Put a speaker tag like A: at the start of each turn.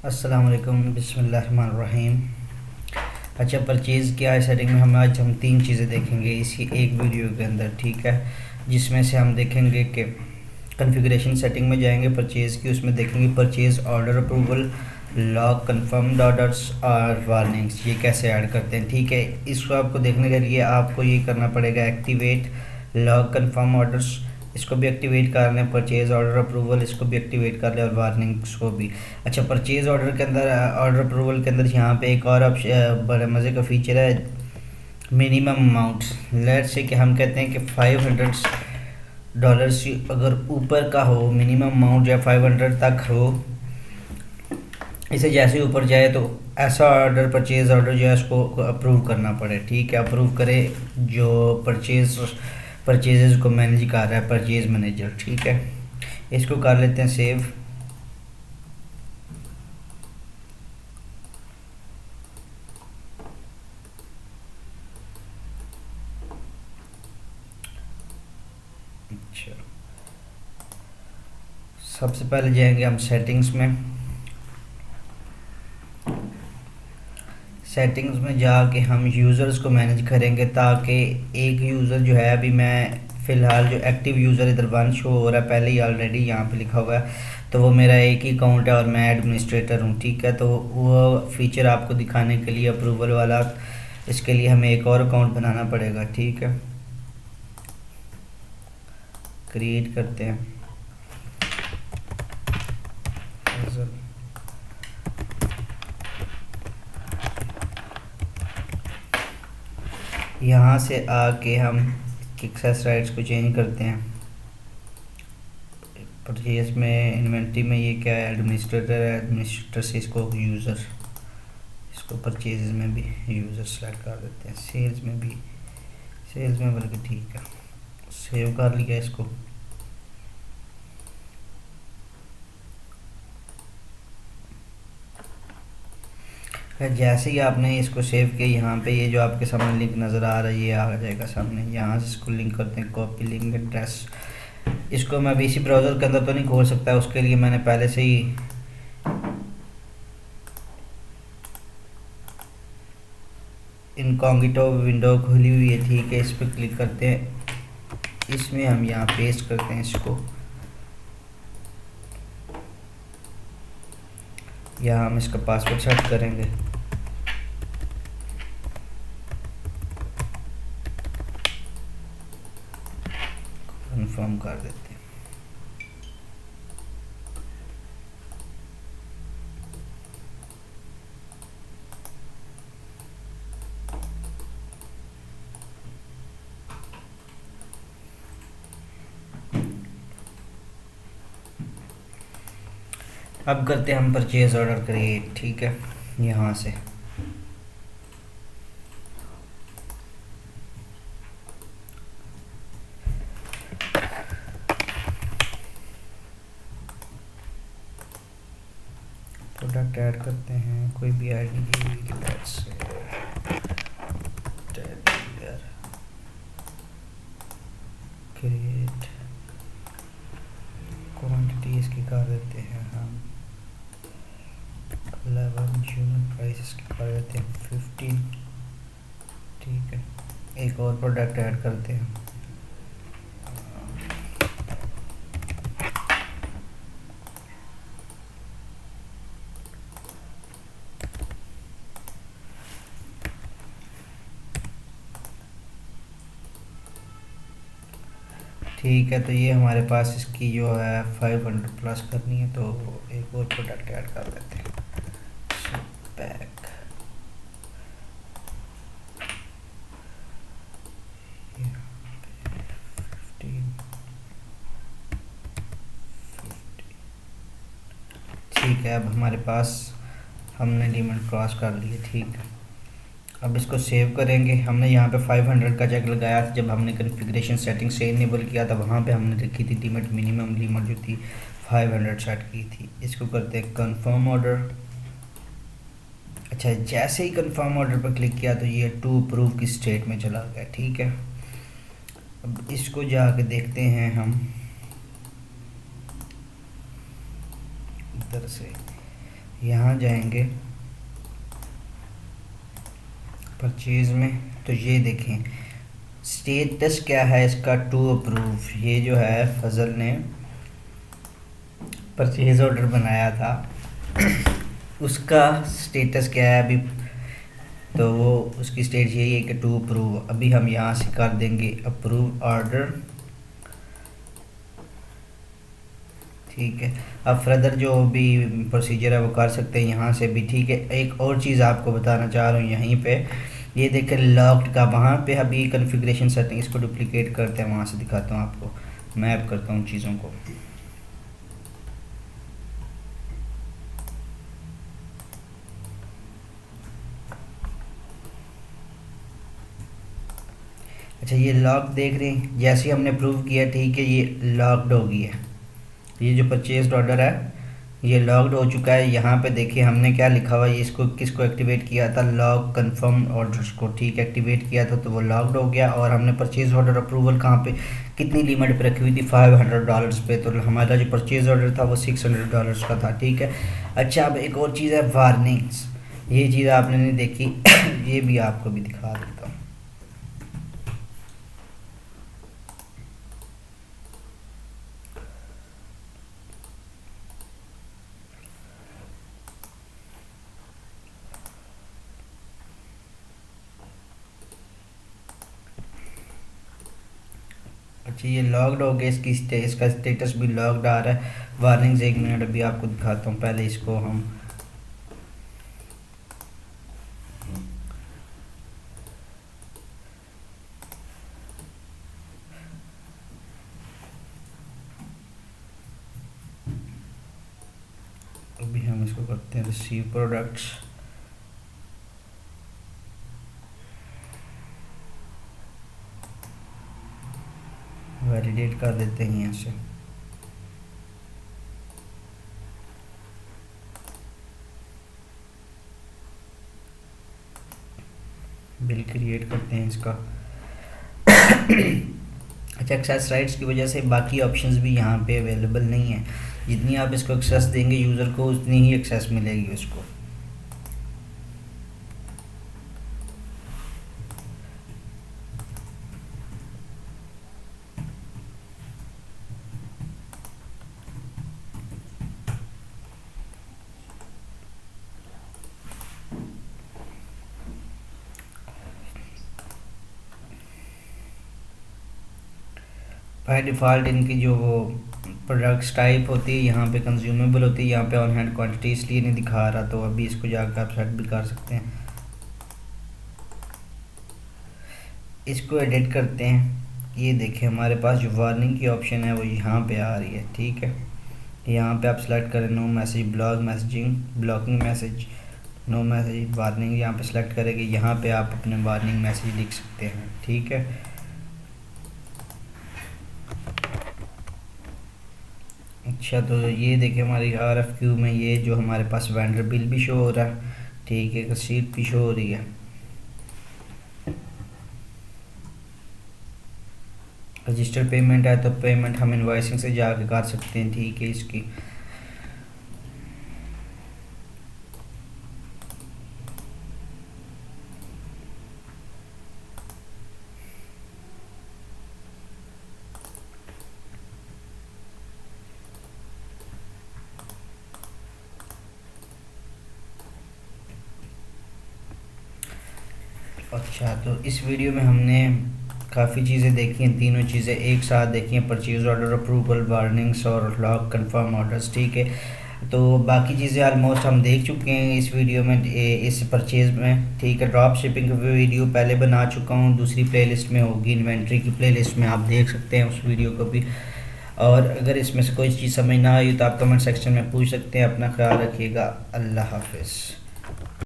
A: अस्सलाम वालेकुम, बिस्मिल्लाहिर्रहमानिर्रहीम। अच्छा, परचेज़ क्या है सेटिंग में हम तीन चीज़ें देखेंगे इसी एक वीडियो के अंदर, ठीक है। जिसमें से हम देखेंगे कि कॉन्फ़िगरेशन सेटिंग में जाएंगे परचेज़ की, उसमें देखेंगे purchase order approval, log, confirmed orders और वार्निंग्स, ये कैसे ऐड करते हैं, ठीक है। इसको आपको देखने के लिए आपको ये करना पड़ेगा, एक्टिवेट लॉग कंफर्म ऑर्डर्स, इसको भी एक्टिवेट कर लें, परचेज़ ऑर्डर अप्रूवल इसको भी एक्टिवेट कर लें और वार्निंग्स को भी। अच्छा, परचेज़ ऑर्डर के अंदर ऑर्डर अप्रूवल के अंदर यहाँ पे एक और ऑप्शन बड़े मज़े का फीचर है, मिनिमम अमाउंट। लेट्स से कि हम कहते हैं कि $500 से अगर ऊपर का हो मिनिमम अमाउंट, या 500 तक हो, इसे जैसे ऊपर जाए तो ऐसा ऑर्डर, परचेज़ ऑर्डर जो है उसको अप्रूव करना पड़े, ठीक है। अप्रूव करे जो परचेज़ को मैनेज कर रहा है, परचेज़ मैनेजर, ठीक है। इसको कर लेते हैं सेव। अच्छा, सबसे पहले जाएंगे हम सेटिंग्स में। सेटिंग्स में जाके हम यूज़र्स को मैनेज करेंगे, ताकि एक यूज़र जो है, अभी मैं फ़िलहाल जो एक्टिव यूज़र इधर 1 शो हो रहा है, पहले ही ऑलरेडी यहाँ पे लिखा हुआ है, तो वो मेरा एक ही अकाउंट है और मैं एडमिनिस्ट्रेटर हूँ, ठीक है। तो वो फीचर आपको दिखाने के लिए अप्रूवल वाला, इसके लिए हमें एक और अकाउंट बनाना पड़ेगा, ठीक है। क्रिएट करते हैं। यहाँ से आके हम एक्सेस राइट्स को चेंज करते हैं। परचेज में इन्वेंट्री में ये क्या है, एडमिनिस्ट्रेटर है, एडमिनिस्ट्रेटर से इसको यूज़र, इसको परचेज में भी यूज़र सेलेक्ट कर देते हैं, सेल्स में भी, सेल्स में बल्कि, ठीक है। सेव कर लिया इसको। जैसे ही आपने इसको सेव किया, यहाँ पे ये जो आपके सामने लिंक नज़र आ रहा है ये आ जाएगा सामने। यहाँ से इसको लिंक करते हैं, कॉपी लिंक एड्रेस। इसको मैं अभी इसी ब्राउज़र के अंदर तो नहीं खोल सकता, उसके लिए मैंने पहले से ही इनकॉग्निटो विंडो खोली हुई है, ठीक है। इस पर क्लिक करते हैं, इसमें हम यहाँ पेस्ट करते हैं इसको। यहाँ हम इसका पासवर्ड सेट करेंगे। कन्फर्म कर देते हैं। अब करते हैं हम परचेज ऑर्डर क्रिएट, ठीक है। यहाँ से प्रोडक्ट ऐड करते हैं, कोई भी आईडी से क्रिएट, क्वांटिटी इसकी कर देते हैं हम 11, यूनिट प्राइस इसकी कर देते हैं 15, ठीक है। एक और प्रोडक्ट ऐड करते हैं, ठीक है। तो ये हमारे पास इसकी जो है 500 प्लस करनी है, तो एक और प्रोडक्ट ऐड कर लेते हैं, पैक। ठीक है, अब हमारे पास हमने लिमिट क्रॉस कर ली है, ठीक है। अब इसको सेव करेंगे। हमने यहाँ पे 500 का चेक लगाया था, जब हमने कॉन्फ़िगरेशन सेटिंग से इनेबल किया था, वहाँ पे हमने रखी थी लिमिट, मिनिमम लिमिट जो थी 500 सेट की थी। इसको करते हैं कंफर्म ऑर्डर। अच्छा, जैसे ही कंफर्म ऑर्डर पर क्लिक किया तो ये टू अप्रूव की स्टेट में चला गया, ठीक है। अब इसको जाके देखते हैं हम इधर से, यहाँ जाएंगे परचेज में, तो ये देखें स्टेटस क्या है इसका, टू अप्रूव। ये जो है फजल ने परचेज ऑर्डर बनाया था उसका स्टेटस क्या है अभी, तो वो उसकी स्टेट यही है कि टू अप्रूव। अभी हम यहाँ से कर देंगे अप्रूव ऑर्डर, ठीक है। अब फर्दर जो भी प्रोसीजर है वो कर सकते हैं यहाँ से भी, ठीक है। एक और चीज़ आपको बताना चाह रहा हूँ यहीं पे, ये देखें लॉक्ड का, वहाँ पे अभी कॉन्फ़िगरेशन सेटिंग, इसको डुप्लिकेट करते हैं, वहाँ से दिखाता हूँ आपको, मैप करता हूँ चीज़ों को। अच्छा ये लॉक देख रहे हैं, जैसे ही हमने प्रूव किया, ठीक है, ये लॉक्ड हो गई है। ये जो परचेज ऑर्डर है ये लॉक्ड हो चुका है। यहाँ पे देखिए हमने क्या लिखा हुआ है, इसको किसको एक्टिवेट किया था, लॉक कंफर्म ऑर्डर्स को, ठीक, एक्टिवेट किया था तो वो लॉक्ड हो गया। और हमने परचेज ऑर्डर अप्रूवल कहाँ पे, कितनी लिमिट पे रखी हुई थी, $500 पे, तो हमारा जो परचेज ऑर्डर था वो $600 का था, ठीक है। अच्छा अब एक और चीज़ है वार्निंग्स, ये चीज़ आपने नहीं देखी ये भी आपको भी दिखा देता हूँ। अच्छा ये लॉग्ड हो गया, इसका स्टेटस भी लॉग्ड आ रहा है। वार्निंग्स 1 मिनट अभी आपको दिखाता हूँ, पहले इसको हम इसको करते हैं रिसीव प्रोडक्ट्स, वैलिडेट कर देते हैं यहाँ से। बिल क्रिएट करते हैं इसका अच्छा एक्सेस राइट्स की वजह से बाकी ऑप्शंस भी यहाँ पे अवेलेबल नहीं है, जितनी आप इसको एक्सेस देंगे यूज़र को उतनी ही एक्सेस मिलेगी उसको। बाय डिफ़ॉल्ट इनकी जो वो प्रोडक्ट्स टाइप होती है यहाँ पे कंज्यूमेबल होती है, यहाँ पे ऑन हैंड क्वांटिटी इसलिए नहीं दिखा रहा, तो अभी इसको जाकर आप सेट भी कर सकते हैं। इसको एडिट करते हैं, ये देखें हमारे पास जो वार्निंग की ऑप्शन है वो यहाँ पे आ रही है, ठीक है। यहाँ पे आप सेलेक्ट करें no message, block messaging, blocking message, no message, warning, यहाँ पे सेलेक्ट करेंगे, यहाँ पे आप अपने वार्निंग मैसेज लिख सकते हैं, ठीक है। अच्छा तो ये देखिए हमारी RFQ में ये जो हमारे पास वेंडर बिल भी शो हो रहा है, ठीक है, रसीद भी शो हो रही है। रजिस्टर पेमेंट है तो पेमेंट हम इनवॉइसिंग से जाके कर सकते हैं, ठीक है। इसकी अच्छा तो इस वीडियो में हमने काफ़ी चीज़ें देखी हैं, तीनों चीज़ें एक साथ देखी हैं, परचेज ऑर्डर अप्रूवल, वार्निंग्स और लॉक कंफर्म ऑर्डर्स, ठीक है। तो बाकी चीज़ें ऑलमोस्ट हम देख चुके हैं इस वीडियो में, इस परचेज़ में, ठीक है। ड्रॉप शिपिंग की वीडियो पहले बना चुका हूँ, दूसरी प्लेलिस्ट में होगी, इन्वेंट्री की प्लेलिस्ट में आप देख सकते हैं उस वीडियो को भी। और अगर इसमें से कोई चीज़ समझ ना आई तो आप कमेंट सेक्शन में पूछ सकते हैं। अपना ख्याल रखिएगा, अल्लाह हाफिज़।